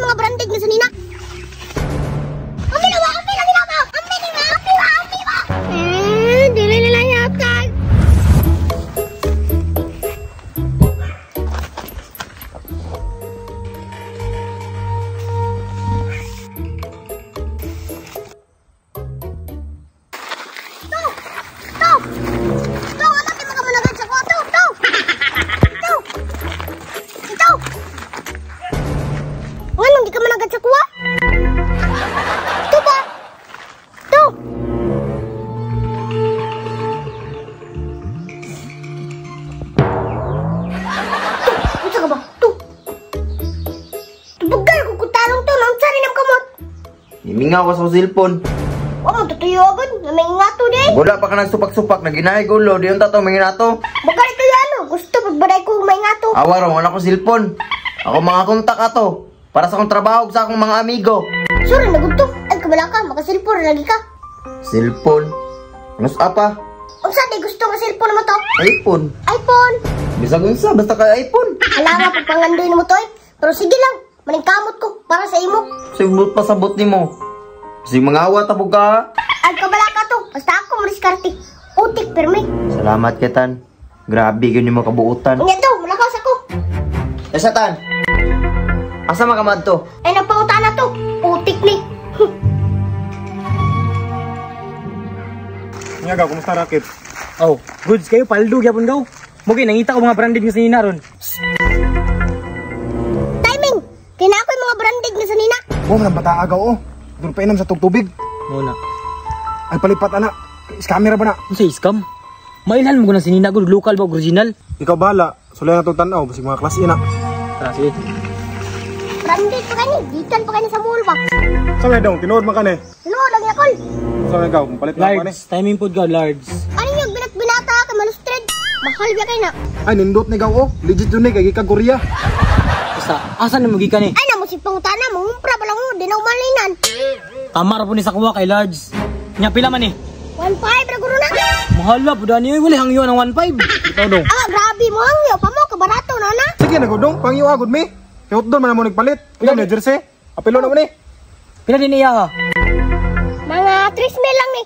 mga branded nga sa nina. Ang ginawa, ang ginawa, ang ginawa. Dili nila yatag. Mingaw ka sa cellphone. Wala mo tutuyo agad. May ngato din. Wala pa ka nagsupak-supak. Naginahay gulo. Di yung tatong may ngato. Baka ito yan. Gusto pagbaday ko may ngato. Awaro, wala ko cellphone. Ako mga kontak ato. Para sa akong trabaho sa akong mga amigo. Sure, nagutom. Ay, kabala ka. Maka-cellphone lagi ka. Cellphone? Ano sa apa? Ang saan ay gusto nga cellphone mo to? iPhone. iPhone. Bisag unsa, basta ka iPhone. Alam nga pagpangandoy mo to eh. Pero sige lang. Maningkamot ko para sa imo. Sibot pasabot ni mo. Kasi mga awa tabog ka. Ay, kabala ka to. Basta ako mariskarte. Utik, permi. Salamat Ketan. Grabe yun yung mga kabuutan. Nga to, malakas ako. Esatan. Asa makamad to? Ay, nagpangutan na to. Utik ni. Nga gaw, kumusta rakit? Oh, goods kayo, paldo gyapon gaw. Mugi nangita ko mga branded nga sa nina ron. Timing. Kaya na ako yung mga branded nga sa nina. Oh, man bata agaw oh. Doon pa inam sa tugtubig. Muna. Ay palipat anak. Camera ba na? Unsa scam? Mailhan mo ko na si nina ko local ba original? Ikaw bahala. Sulay na itong tanaw. Basig mga klase na. Tara, sige. Branded pa kani. Gikan pa kani sa mall ba? Saan nga daw? Tinood man ka ne? Tinood lagi ako. Saan nga gaw? Palit na ka ne? Large, timing pod ka, large. Ano yung binata ka malustred? Mahal ba kayo na? Ay nindot ni gaw oh. Legit yun eh. Kaya ka Korea. Basta, asan na mugi ka ni? Ay, namo si pangutana. Mangumpra pa lang mo. Di na umalinan. Kamara po ni sa kuha kay large. Nya pila man eh? 1.5 na guro na. Mahal ba, buda niyo. Wala hangyo ng 1.5. Ikaw dong. Ah, grabe mo. Hangyo pa mo. Kabarato na na. Sige nagudong. Pangyo agod mi. Kaya doon man na mo nagpalit. Ikaw na jersey. Apelo naman eh. Pila din iya ka? Mga 3 mil lang ni.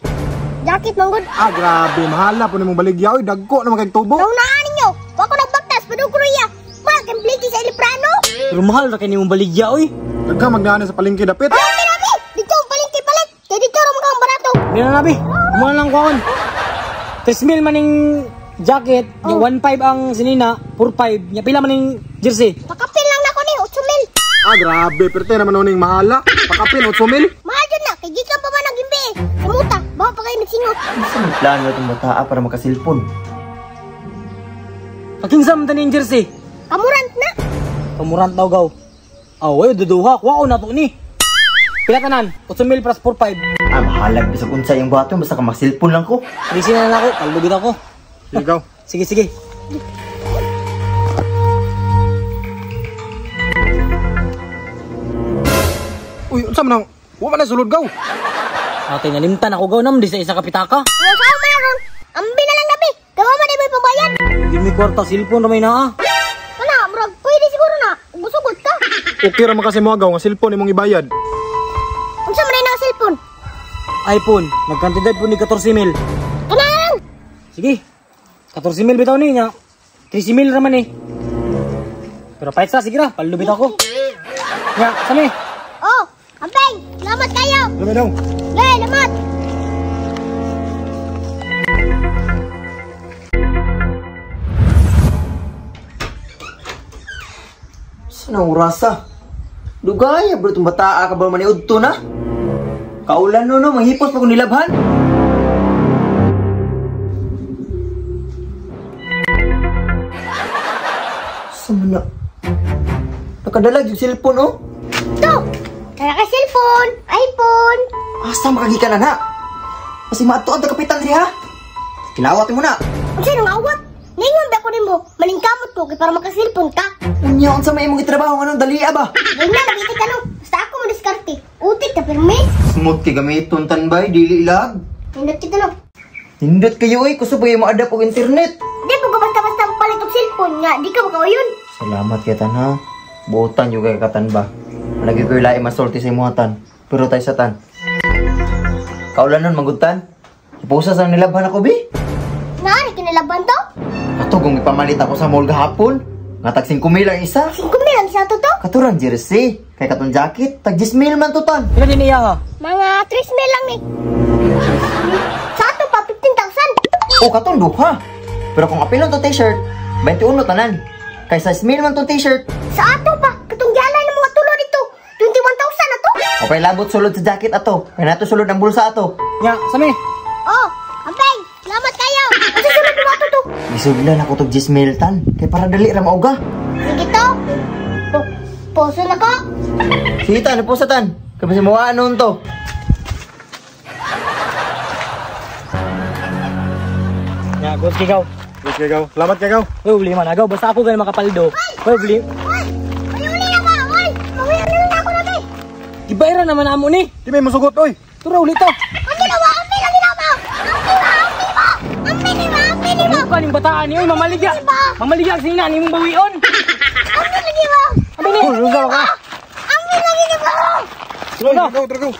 Jacket manggod. Ah grabe. Mahala po ni mong baligya. Uy dagko naman kayong tubo. Naunaan ninyo. Wako nagbaktas. Padung Korea. Template sa Eliprano? Pero mahal ra kay nimong baligya oy. Dagka magdaan sa palengke dapit. Oh, pinabi! Dito ang palengke palit! Kaya dito rin mga barato! Di na nabi. Muna lang kuhan. 3,000 maning jacket, nya 1.5 ang sinina, 4.5. Nya pila maning jersey. Pakapin lang na ko ni, 8 mil! Ah grabe. Pero tayo naman uning mahala. Pakapin 8 mil. Mahal dyan na, kay gikan pa man naging be. Kamuta, baka pa kayo nagsingot. Asa ang plano itong bataa para makasilpon? Pakinsam ta ning jersey. Kamurant na! Kamurant daw gaw. Aw, wayo duduha. Wao na to ni. Pila tanan? 8,000 plus 4.5. Ah, mahalag bisag unsa yung bato. Basta ka masilpon lang ko. Risi na ako, kalugit ako. Ikaw. Sige, sige. Uy, unsa man nang wa man na sulod gaw. Ate, nalimtan ako gaw nam di sa isa kapitaka. Nga saan man ron? Ambi na lang nabi! Gawa man ay may pambayan! Hindi may kwarta, silpon ramay na. Kana, murag, pwede siguro na. Busugot ka. Okay ra man kasi mo agaw nga cellphone imong ibayad. Unsa man ay naka-cellphone? iPhone, nagkantidad po ni 14,000. Kana lang! Sige, 14,000 bitaw niya. 13,000 raman eh. Pero pa extra, sige ra, palubit ako. Nga, sami. Oh, Ampeng! Salamat kayo! Alam mo daw. Gay, lamat! Saan ang urasa? Dugaya bro itong bataa ka ba maniudto na? Kaulan no, manghipos pa kung nilabhan. Saan na? Nakadalag yung cellphone oh. Ito! Naka-cellphone! iPhone! Asa makagika na na? Kasi matuod na kapitan rin ha? Kinawat mo na. Ang sa'yo nang awat? Ngayon ba ko rin mo? Maningkamot ko kaya para maka-cellphone ka? Unya, unsa may imong itrabaho nga nung dalia ba? Ngayon na, nakita ka no. Basta ako mo diskarte. Utik ka, permi. Smooth kay gamiton tanbay, dili ilag. Hindot kita no. Hindot kayo eh, gusto pa yung ma-adapt og internet. Di po ka basta-basta palit og cellphone nga. Di ka makaw yun. Salamat kay tan ha. Buotan yung kay katan ba? Lagi ko ilai masulti sa imuhatan. Pero tayo satan. Kaulan nun, magutan. Ipusa sa nilabhan ako, bi. Nari, kinalaban to? Ato, kung ipamalit ako sa mall gahapon. Nga tag 5,000 ang isa. 5,000 lang sa to? Katurang jersey. Kay katong jacket, tag 10,000 man to tan. Ila din iya nga. Mga 3,000 lang ni. Sa ato pa, 15,000. O, katong duha. Pero kung apilon to t-shirt, 21 tanan. Kay 6,000 man to t-shirt. Sa ato pa, katong gyalay ng mga tulo dito. 21,000 na to. O kay labot sulod sa jacket ato. Kay nato sulod ang bulsa ato. Nya, sami. Oh, Ampeng, salamat kayo. Kasi sunod mo ato to. Isuglan ako to 10,000 tan. Kay para dali ra mauga. Sige to. Poso na ko. Sige tan, pusa tan. Kay basi mawaan nun to. Nya, good kay gaw. Yes, kay gaw. Salamat kay gaw. Uy, uli man agaw basta ako ganyan makapaldo. Uy, uli. Oy, uli na ba? Oy, mawala na ako na be. Gibayran naman amo ni. Di may musugot, oy. Tura uli to. Ang ginawa, Ampeng lang ginawa. Ampeng ni mo. Ano ka ning bataan ni? Uy, mamaligya. Mamaligya sa ina nimong bawion. Ampeng lagi mo. Abi ni. Uy, lugaw ka. Ampeng lagi ginawa. Uy, tragaw, tragaw.